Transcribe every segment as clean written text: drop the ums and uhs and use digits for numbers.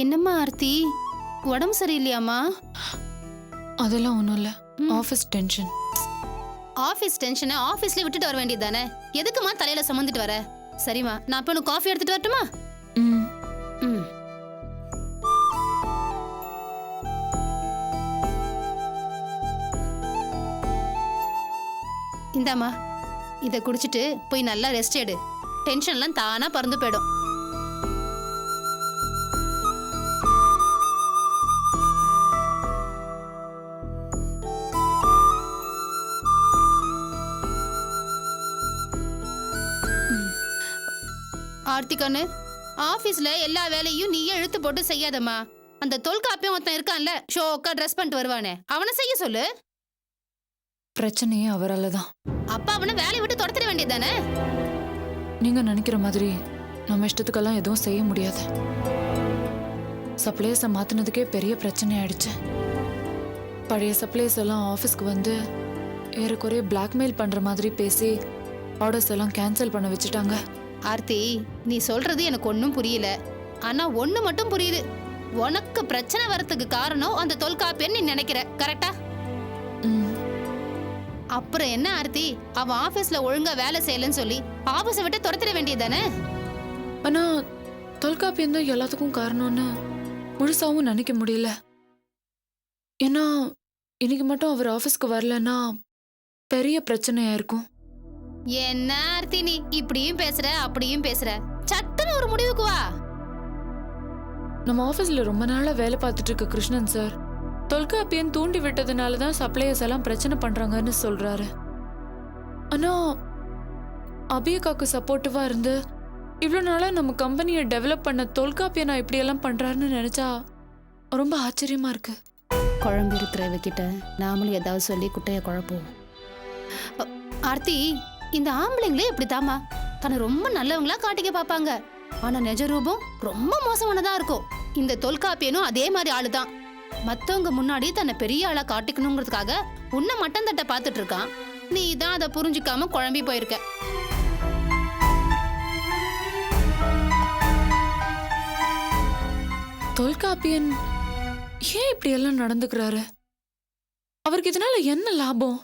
என்னம்மா ஆர்த்தி, உடம்பு சரியில்லையாம்மா? அதெல்லாம் ஒன்றும் இல்லை, ஆஃபீஸ் டென்ஷன். ஆஃபீஸ் டென்ஷனை ஆஃபீஸ்ல விட்டுட்டு வர வேண்டியது தானே, எதுக்குமா தலையில சுமந்துட்டு வர? சரிம்மா, நான் இப்போ உனக்கு காஃபி எடுத்துட்டு வரட்டுமா? ம். ம். இந்தாம்மா, இதை குடிச்சிட்டு போய் நல்லா ரெஸ்ட் எடு. டென்ஷன்லாம் தானா பறந்து போயிடும். ஆர்த்திகண்ணு, ஆபீஸ்ல எல்லா வேலையும் நீயே இழுத்து போட்டு செய்யாதம்மா. அந்த தொல்காப்பியம் ஒருத்தன் இருக்கான்ல, ஷோக்கா ட்ரெஸ் பண்ணிட்டு வருவானே, அவனை செய்ய சொல்லு. பிரச்சனையே அவரால தான். அப்பா அவனை வேலையை விட்டு துரத்திட வேண்டியதானே? நீங்க நினைக்கிற மாதிரி நம்ம இஷ்டத்துக்கெல்லாம் எதுவும் செய்ய முடியாது. சப்ளைஸை மாத்தினதுக்கே பெரிய பிரச்சனை ஆயிடுச்சு. பழைய சப்ளைஸ் எல்லாம் ஆஃபீஸ்க்கு வந்து ஏறக்குறைய பிளாக்மெயில் பண்ற மாதிரி பேசி ஆர்டர்ஸ் எல்லாம் கேன்சல் பண்ண வச்சுட்டாங்க. ஆர்த்தி, நீ சொல்றது எனக்கு ஒன்னும் புரியல. ஆனா ஒண்ணு மட்டும் புரியுது, உனக்கு பிரச்சனை வரதுக்கு காரணம் அந்த தொல்காப்பியன்னு நீ நினைக்கிற, கரெக்டா? அப்புறம் என்ன ஆர்த்தி, அவன் ஆபீஸ்ல ஒழுங்கா வேலை செய்யலன்னு சொல்லி ஆபீஸை விட்டு துரத்திட வேண்டியதானே? ஆனா தொல்காப்பியம் தான் எல்லாத்துக்கும் காரணம்னு முழுசாவும் நினைக்க முடியல. ஏன்னா இன்னைக்கு மட்டும் அவர் ஆபீஸ்க்கு வரலன்னா பெரிய பிரச்சனையா இருக்கும். என்ன ஆர்த்தி, நீ இப்படியும் பேசுற அப்படியும் பேசுற, சட்டுன்னு ஒரு முடிவுக்கு வா. நம்ம ஆபீஸ்ல ரொம்ப நாளா வேலை பார்த்துட்டு இருக்க கிருஷ்ணன் சார் தொல்காப்பியன் தூண்டி விட்டதுனாலதான் சப்ளையர்ஸ் எல்லாம் பிரச்சனை பண்றாங்கன்னு சொல்றாரு. ஆனா அபியக்காக்கு சப்போர்ட்டிவா இருந்து இவ்வளவு நாளா நம்ம கம்பெனியை டெவலப் பண்ண தொல்காப்பியனா இப்படி எல்லாம் பண்றாருன்னு நினைச்சா ரொம்ப ஆச்சரியமா இருக்கு. குழம்பு இருக்கிறவகிட்ட நாமளும் ஏதாவது சொல்லி குட்டைய குழப்போம். ஆர்த்தி, இந்த ஆம்பளைங்களே இப்படித்தாமா, தன்னை ரொம்ப நல்லவங்களா காட்டிக்க பாப்பாங்க. ஆனா நிஜ ரூபம் ரொம்ப மோசமானதா இருக்கும். இந்த தொல்காப்பியனும் அதே மாதிரி ஆளுதான். மத்தவங்க முன்னாடி தன்னை பெரிய ஆளா காட்டிக்கணுங்கிறதுக்காக உன்னை மட்டம் தட்ட பாத்துட்டு இருக்கான். நீ தான் அதை புரிஞ்சுக்காம குழம்பி போயிருக்க. தொல்காப்பியன் ஏன் இப்படி எல்லாம் நடந்துக்கிறாரு? அவருக்கு இதனால என்ன லாபம்?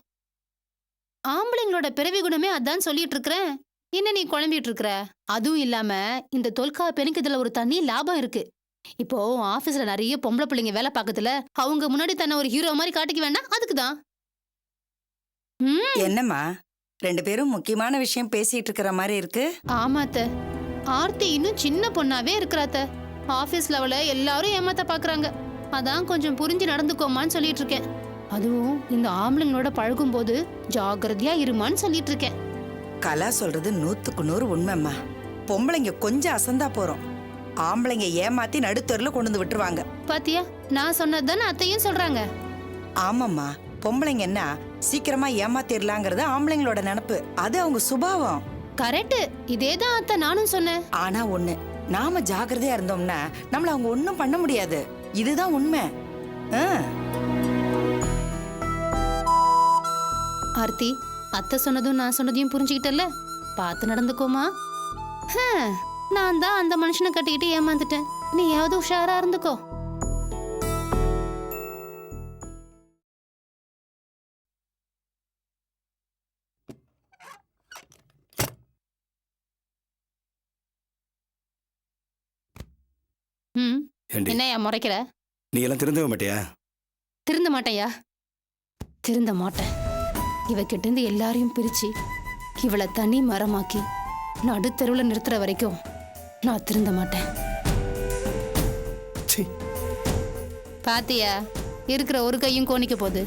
ஆம்பளைங்களோட பிறவி குணமே அதான் சொல்லிட்டு இருக்கிறேன். என்ன நீ குழம்பிட்டு இருக்கிற? அதுவும் இல்லாம இந்த தொல்காப்பியனுக்கு இதுல ஒரு தனி லாபம் இருக்கு. இப்போ ஆபீஸ்ல நிறைய பொம்பளை பிள்ளைங்க வேலை பார்க்கறதுல அவங்க முன்னாடி தன்னை ஒரு ஹீரோ மாதிரி காட்டிக்க வேண்டாம், அதுக்குதான். என்னம்மா ரெண்டு பேரும் முக்கியமான விஷயம் பேசிட்டு இருக்கிற மாதிரி இருக்கு. ஆமாத்த, ஆர்த்தி இன்னும் சின்ன பொண்ணாவே இருக்கிறாத்த. ஆபீஸ் லெவல எல்லாரும் ஏமாத்த பாக்குறாங்க. அதான் கொஞ்சம் புரிஞ்சு நடந்துக்கோமான்னு சொல்லிட்டு இருக்கேன். அதுவும் இந்த ஆம்பளைங்களோட பழகும் போது ஜாகிரதையா இருமான்னு சொல்லிட்டு இருக்கேன். கலா சொல்றது 100க்கு 100 உண்மைம்மா. பொம்பளைங்க கொஞ்சம் அசந்தா போறோம், ஆம்பளைங்க ஏமாத்தி நடுத்தெருல கொண்டு வந்து விட்டுருவாங்க. பாத்தியா, நான் சொன்னதுதானே அத்தையும் சொல்றாங்க. ஆமாம்மா, பொம்பளைங்க என்ன சீக்கிரமா ஏமாத்திரலாங்கிறது ஆம்பளைங்களோட நினைப்பு. அது அவங்க சுபாவம். கரெக்ட், இதேதான் அத்தை நானும் சொன்னேன். ஆனா ஒண்ணு, நாம ஜாகிரதையா இருந்தோம்னா நம்மள அவங்க ஒண்ணும் பண்ண முடியாது. இதுதான் உண்மை. ஆர்த்தி, அத்தை சொன்னதும் நான் சொன்னதையும் புரிஞ்சுக்கிட்டல, பார்த்து நடந்துக்கோமா. நான் தான் அந்த மனுஷனை கட்டிக்கிட்டு ஏமாந்துட்டேன், நீயாவது உஷாரா இருந்துக்கோ. என்னையா முறைக்கிற? நீ எல்லாம் திருந்தவே மாட்டியா? திருந்த மாட்டேயா, திருந்த மாட்டேன். இவகிட்ட இருந்து எல்லாரையும் பிரிச்சு இவளை தனி மரமாக்கி நடுத்தெருவுல நிறுத்துற வரைக்கும் நான் திருந்த மாட்டேன். பாத்தியா, இருக்கிற ஒரு கையும் கோணிக்க போகுது.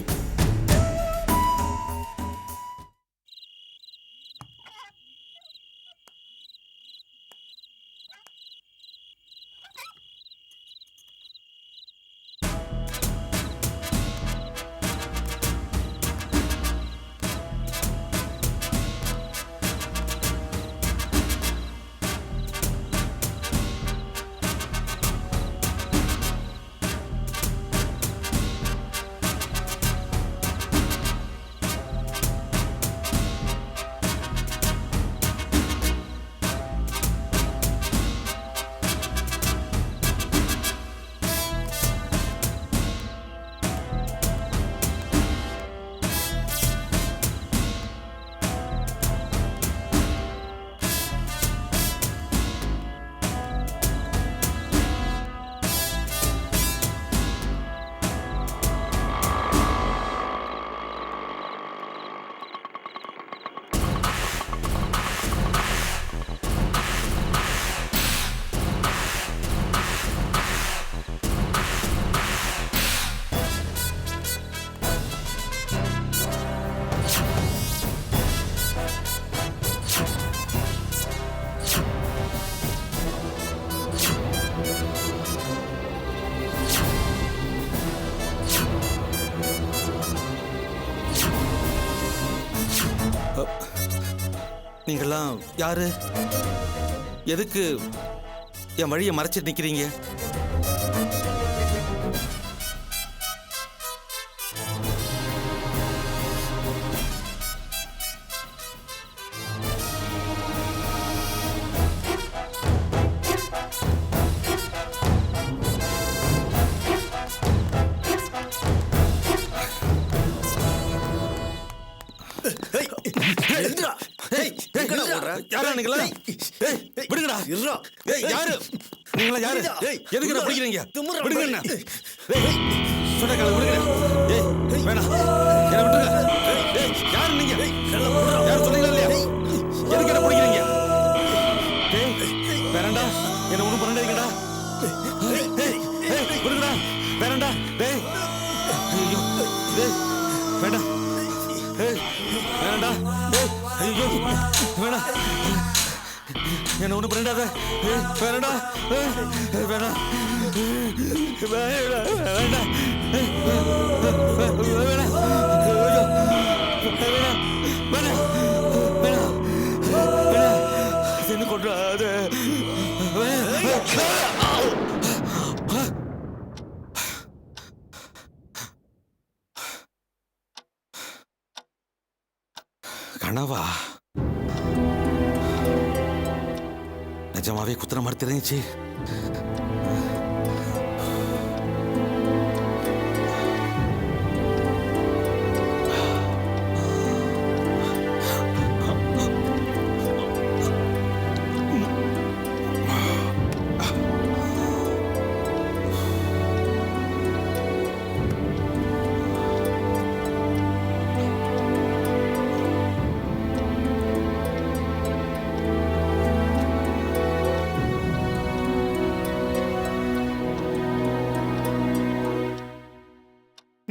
நீங்கெல்லாம் யாரு? எதுக்கு என் வழியை மறைச்சிட்டு நிக்கிறீங்க? யாரா நீங்களா? விடுங்கடா. யாரு நீங்களா? யாரு? எதுக்கு பிடிக்கிறீங்க? விடுங்க. சொன்ன கால விடுங்க. வேணாம், என்ன விட்டுருங்க. யாரு நீங்க? யாரு சொன்னீங்களா இல்லையா? எதுக்கு என்ன பிடிக்கிறீங்க? வேணாண்டா, என்ன ஒண்ணும் பண்ணாதீங்கடா. விடுங்கடா. வேணாண்டா. ஐயோ, வேண்டாம். வேணாண்டா. ஐயோ, வேணாம். என்ன ஒண்ணு பண்ணிடாத. வேணாண்டா. வேணாம். வேண்டாம். வேணாம். வேணாம். என்ன கொண்டாத. கனவா? நிஜமாவே குத்துற மாதிரி தெரிஞ்சிச்சு.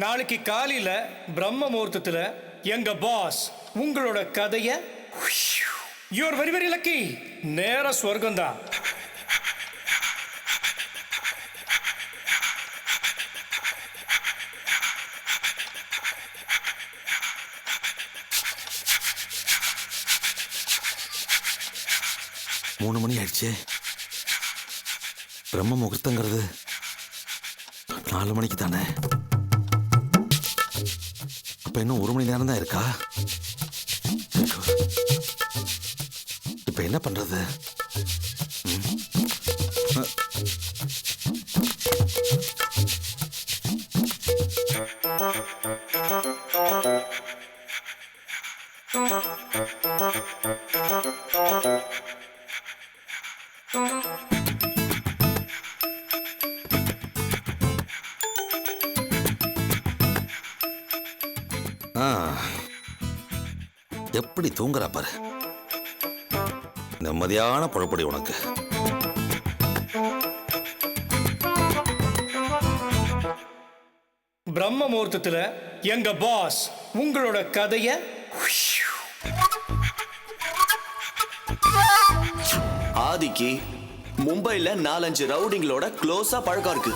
நாளைக்கு காலையில பிரம்ம முகூர்த்தத்துல எங்க பாஸ் உங்களோட கதைய யூஆர் வெரி வெரி லக்கி, நேர ஸ்வர்க்கம் தான். மூணு மணி ஆயிடுச்சு. பிரம்ம முகூர்த்தங்கிறது 4 மணிக்கு தானே? அப்ப இன்னும் 1 மணி நேரம் தான் இருக்கா? இப்ப என்ன பண்றது? எப்படி தூங்குறா பாரு. நிம்மதியான பொழப்படி உனக்கு. பிரம்ம முகூர்த்தத்துல எங்க பாஸ் உங்களோட கதைய ஆதிக்கு மும்பைல 4-5 ரவுடிங்களோட க்ளோஸா பழக்கம் இருக்கு.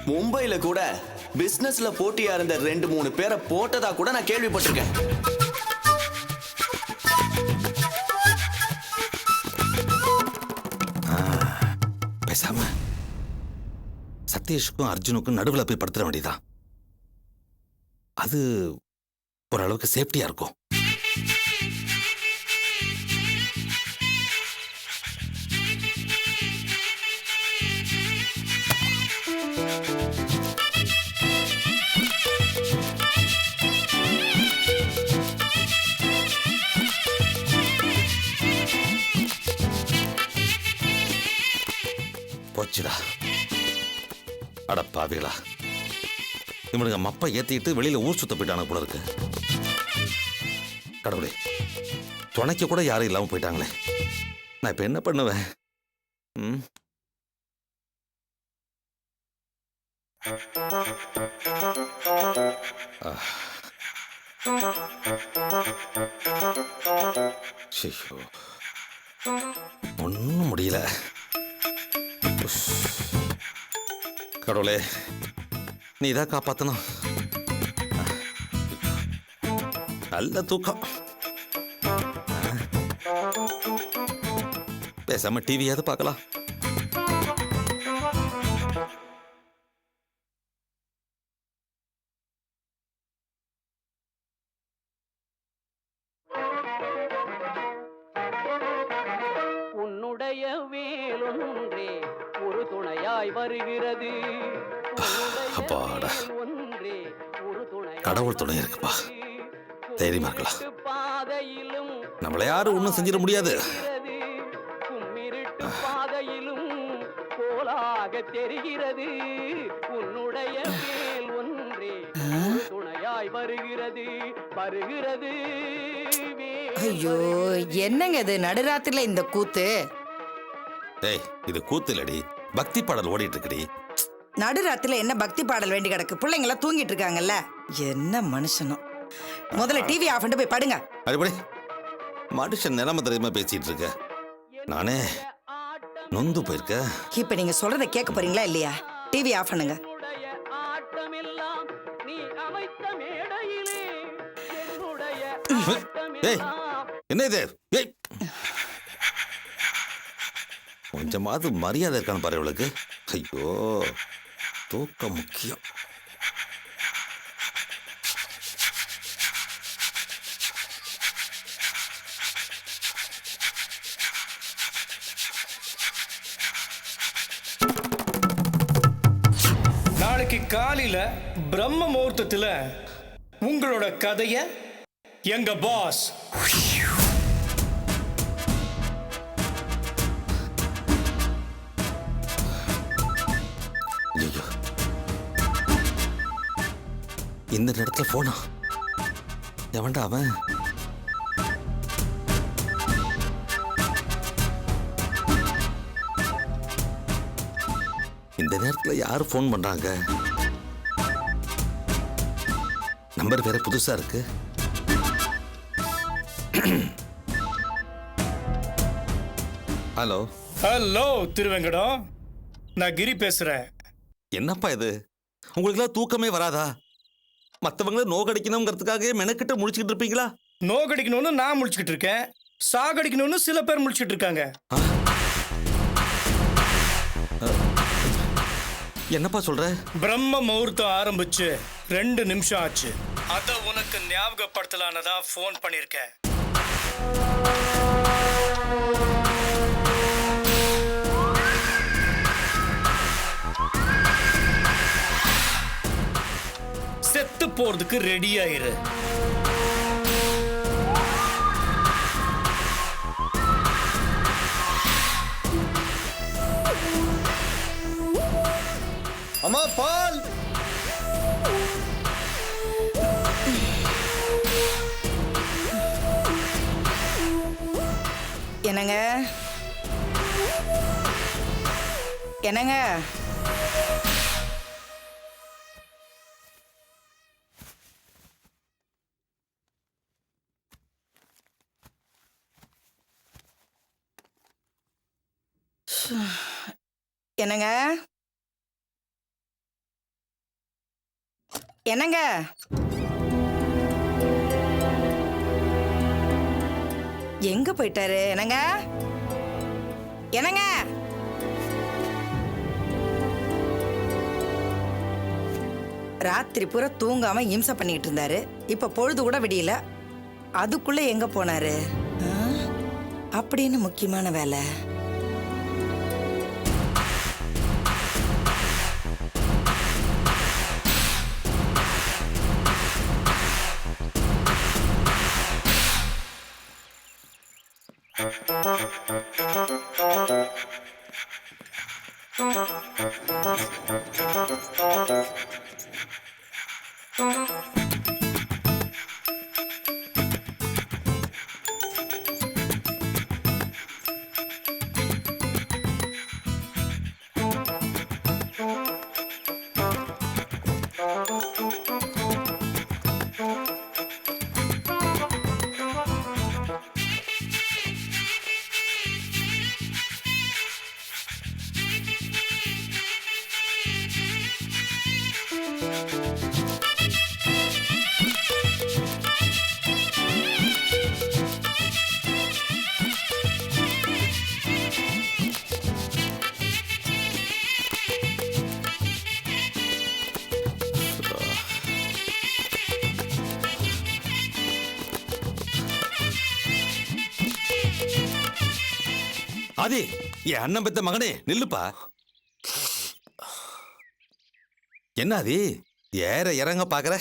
மும்பைல கூட பிசினஸ்ல போட்டியா இருந்த 2-3 பேரை போட்டதா கூட நான் கேள்விப்பட்டிருக்கேன். பேசாம சதீஷுக்கும் அர்ஜுனுக்கும் நடுவில் போய் படுத்துற வேண்டியதான். அது ஓரளவுக்கு சேஃப்டியா இருக்கும். போச்சுடா. அடப்பாவிகளா, இவனுங்க மப்பை ஏத்திட்டு வெளியில ஊர் சுத்த போயிட்டானு போல இருக்கு. கடவுளே, துணைக்க கூட யாரும் இல்லாம போயிட்டாங்களே. நான் இப்ப என்ன பண்ணுவேன்? ஒன்னும் முடியல. கடவுளே, நீ தான் காப்பாத்தணும். நல்ல தூக்கம். பேசாம டிவியாவது பார்க்கலாம். உன்னுடைய வேலொன்றே ஒரு துணையாய் வருகிறது. அப்பாடா, ஒன்றே ஒரு துணையாய் கடவுள் துணை இருக்குப்பா. தைரியமா இருக்கலாம். பாதையிலும் நம்மள யாரும் ஒன்றும் செஞ்சிட முடியாது. கும்மிருட்டு பாதையிலும் கோலாக தெரிகிறது. உன்னுடைய வேல் ஒன்றே ஒரு துணையாய் வருகிறது வருகிறது. ஐயோ, என்னங்க இது நடுராத்திரில இந்த கூத்து? ஏய், இது கூத்து இல்லடி, பக்தி பாடல் ஓடிட்டு இருக்குடி. நடுராத்திரில என்ன பக்தி பாடல் வேண்டி கிடக்கு? பிள்ளைங்க எல்லாம் தூங்கிட்டு இருக்காங்கல்ல. என்ன மனுஷனும். முதல்ல டிவி ஆஃப் பண்ணிட்டு போய் படுங்க. அடிப்படி மனுஷன் நிலைமை தெரியாம பேசிட்டு இருக்க. நானே நொந்து போயிருக்க. இப்ப நீங்க சொல்றத கேட்க போறீங்களா இல்லையா? டிவி ஆஃப் பண்ணுங்க. ஆட்டமெல்லாம் நீ அமைத்த மேடையிலே என்னுடைய ஏய், என்ன இது? ஏய், கொஞ்சமாவது மரியாதை இருக்கான்னு பாரு இவளுக்கு. ஐயோ, தூக்கம் முக்கியம். நாளைக்கு காலையில பிரம்ம முகூர்த்தத்துல உங்களோட கதைய எங்க பாஸ் ஐயோ, இந்த இடத்துல போனா எவன்டா அவன்? இந்த நேரத்துல யாரு போன் பண்றாங்க? நம்பர் வேற புதுசா இருக்கு. ஹலோ. ஹலோ திருவெங்கடம், நான் கிரி பேசுறேன். என்னப்பா இது? உங்களுக்குலாம் தூக்கமே வராதா? மற்றவங்கள நோக்கடிக்கணுங்கிறதுக்காகவே மெனக்கிட்டு முடிச்சுக்கிட்டு இருப்பீங்களா? நோகடிக்கணும்னு நான் முடிச்சுக்கிட்டு இருக்கேன், சாகடிக்கணும்னு சில பேர் முடிச்சுட்டு இருக்காங்க. என்னப்பா சொல்ற? பிரம்ம முகூர்த்தம் ஆரம்பிச்சு 2 நிமிஷம் ஆச்சு. அத உனக்கு ஞாபகப்படுத்தலான்னு தான் ஃபோன் பண்ணிருக்கேன். செத்து போறதுக்கு ரெடி ஆயிரு. அம்மா பால். என்னங்க என்னங்க என்னங்க என்னங்க எங்க போயிட்டாரு? என்னங்க என்னங்க ராத்திரி பூரா தூங்காம இம்சை பண்ணிட்டு இருந்தாரு. இப்ப பொழுது கூட விடியல. அதுக்குள்ள எங்க போனாரு? அப்படின்னு முக்கியமான வேலை. ஆதி, என் அண்ணன் பெத்த மகனே நில்லுப்பா. என்ன ஆதி ஏற இறங்க பாக்குற?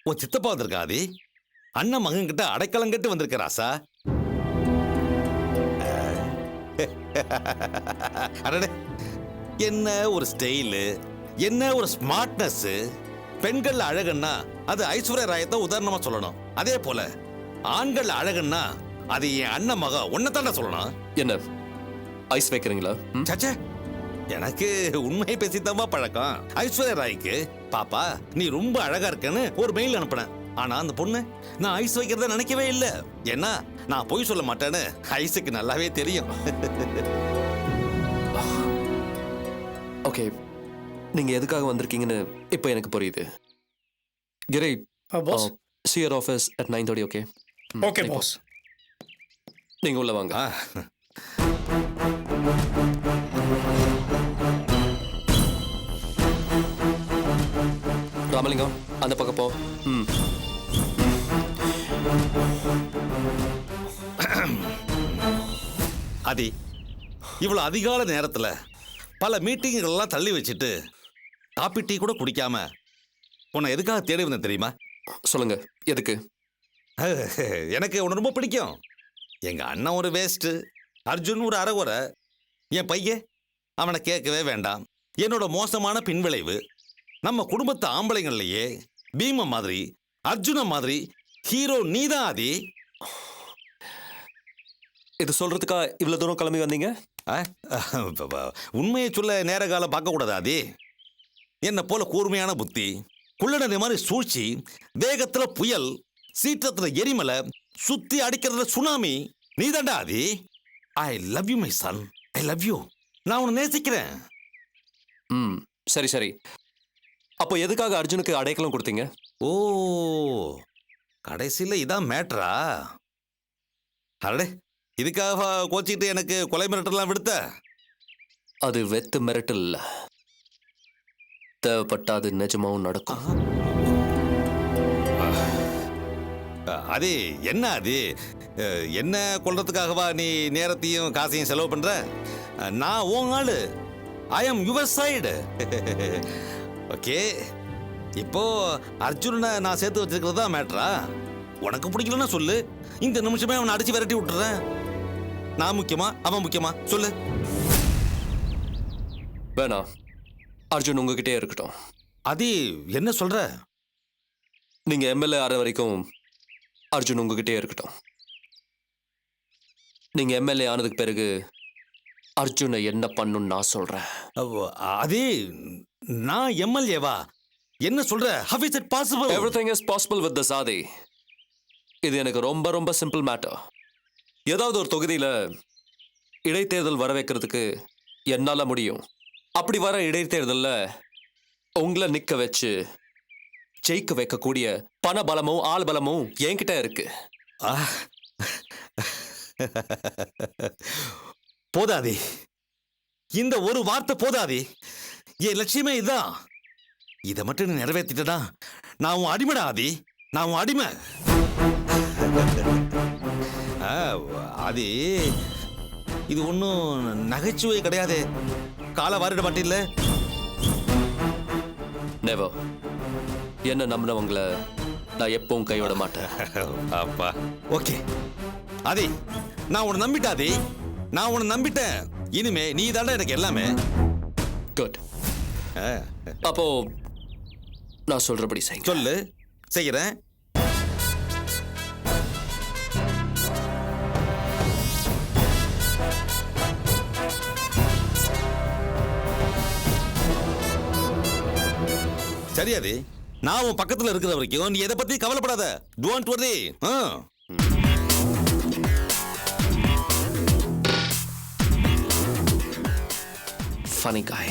உன் சித்தப்பா வந்திருக்கா ஆதி? அண்ணன் மகன் கிட்ட அடைக்கலம் கட்டு வந்திருக்க ராசா. அடடே, என்ன ஒரு ஸ்டைலு, என்ன ஒரு ஸ்மார்ட்னஸ். பெண்கள் அழகுன்னா அது ஐஸ்வர்யா ராயத்தை உதாரணமா சொல்லணும். அதே போல ஆண்கள் அழகுன்னா அது என் அண்ணன் மக உன்னைத்தாண்டா சொல்லணும். என்ன ஐஸ் வைக்கிறீங்களா? சச்சே, எனக்கு உண்மையை பேசித்தமா பழக்கம். ஐஸ்வர்யா ராய்க்கு பாப்பா நீ ரொம்ப அழகா இருக்கன்னு ஒரு மெயில் அனுப்பினேன். ஆனா அந்த பொண்ணு நான் ஐஸ் வைக்கிறத நினைக்கவே இல்லை. ஏன்னா நான் பொய் சொல்ல மாட்டேன்னு ஐஸுக்கு நல்லாவே தெரியும். ஓகே, நீங்க எதுக்காக வந்திருக்கீங்கன்னு இப்போ எனக்கு புரியுது. Giri, boss. see your office at 9:30. Okay okay boss. நீங்க உள்ள வாங்க. ராமலிங்கம், அந்த பக்கம் போ. அதி, இவ்வளவு அதிகால நேரத்துல பல மீட்டிங்கள் எல்லாம் தள்ளி வச்சுட்டு காப்பி டீ கூட குடிக்காம உன்னை எதுக்காக தேடி வந்தேன் தெரியுமா? சொல்லுங்க, எதுக்கு? எனக்கு உன்னை ரொம்ப பிடிக்கும். எங்க அண்ணன் ஒரு வேஸ்ட், அர்ஜுன் ஒரு அறகுறை, என் பையன் அவனை கேட்கவே வேண்டாம். என்னோட மோசமான பின்விளைவு நம்ம குடும்பத்து ஆம்பளைங்கள்லயே பீம மாதிரி அர்ஜுன மாதிரி ஹீரோ நீதான் ஆதி. இது சொல்றதுக்கா இவ்வளவு தூரம் கிளம்பி வந்தீங்க? உண்மையை சொல்ல நேர காலம் பார்க்க கூடாது ஆதி. என்ன போல கூர்மையான புத்தி, குள்ளடனை மாதிரி சூழ்ச்சி, வேகத்துல புயல், சீற்றத்துல எரிமலை, சுத்தி அடிக்கிறதுல சுனாமி நீதாண்டா Aadhi. I love you my son, I love you. நான் உன்னை நேசிக்கிறேன். சரி சரி, அப்போ எதுக்காக அர்ஜுனுக்கு அடைக்கலம் கொடுத்தீங்க? ஓ, கடைசியில் இதான் மேட்ரா? அடடே, இதுக்காக கோச்சிக்கிட்டு எனக்கு கொலை மிரட்டலாம் விடுத்த? அது வெத்து மிரட்டல் இல்ல, தேவைப்பட்டா அது நிஜமாவும் நடக்கும். அது என்ன அது? என்ன கொல்றதுக்காகவா நீ நேரத்தையும் காசையும் செலவு பண்ற? நான் உன் ஆளு, ஐ ஆம் யுவர் சைடு. ஓகே, இப்போ அர்ஜுனனை நான் சேர்த்து வச்சிருக்கிறது தான் மேட்ரா? உனக்கு பிடிக்கலன்னா சொல்லு, இந்த நிமிஷமே அவனை அடிச்சு விரட்டி விட்டுறேன். நான் முக்கியமா அவன் முக்கியமா சொல்லு? வேணாம், அர்ஜுன் உங்ககிட்டே இருக்கட்டும். அது என்ன சொல்ற? நீங்க எம்எல்ஏ ஆற வரைக்கும் அர்ஜுன் உங்ககிட்டே இருக்கட்டும். நீங்க எம்எல்ஏ ஆனதுக்கு பிறகு அர்ஜுனை என்ன பண்ணுன்னு நான் சொல்றேன். அது நான் எம்எல்ஏவா? என்ன சொல்ற? How is it possible? Everything is possible with this ஆதி. இது எனக்கு ரொம்ப ரொம்ப சிம்பிள் மேட்டர். ஏதாவது ஒரு தொகுதியில இடைத்தேர்தல் வர வைக்கிறதுக்கு என்னால முடியும். அப்படி வர இடைத்தேர்தல்ல உங்களை நிக்க வச்சு ஜெயிக்க வைக்கக்கூடிய பண பலமும் ஆள் பலமும் என்கிட்ட இருக்கு. போதாதி, இந்த ஒரு வார்த்தை போதாதி. என் லட்சியமே இதுதான். இதை மட்டும் நீ நிறைவேற்றிட்டா நான் உன் அடிமைடா ஆதி, நான் உன் அடிமை. ஆதி, இது ஒன்றும் நகைச்சுவை கிடையாது. காலை வாரிட மாட்டில்ல? நெவர். என்ன நம்பினவங்களை நான் எப்பவும் கைவிட மாட்டேன். அப்பா, ஓகே ஆதி, நான் உன்னை நம்பிட்டாதி, நான் உன்னை நம்பிட்டேன். இனிமே நீ தாண்டா எனக்கு எல்லாமே. குட். அப்போ நான் சொல்றபடி செய்யுங்க. சொல்லு, செய்கிறேன். சரியாதி, நான் உன் பக்கத்துல இருக்கிற வரைக்கும் நீ எதை பத்தி கவலைப்படாத. Don't worry. Funny guy.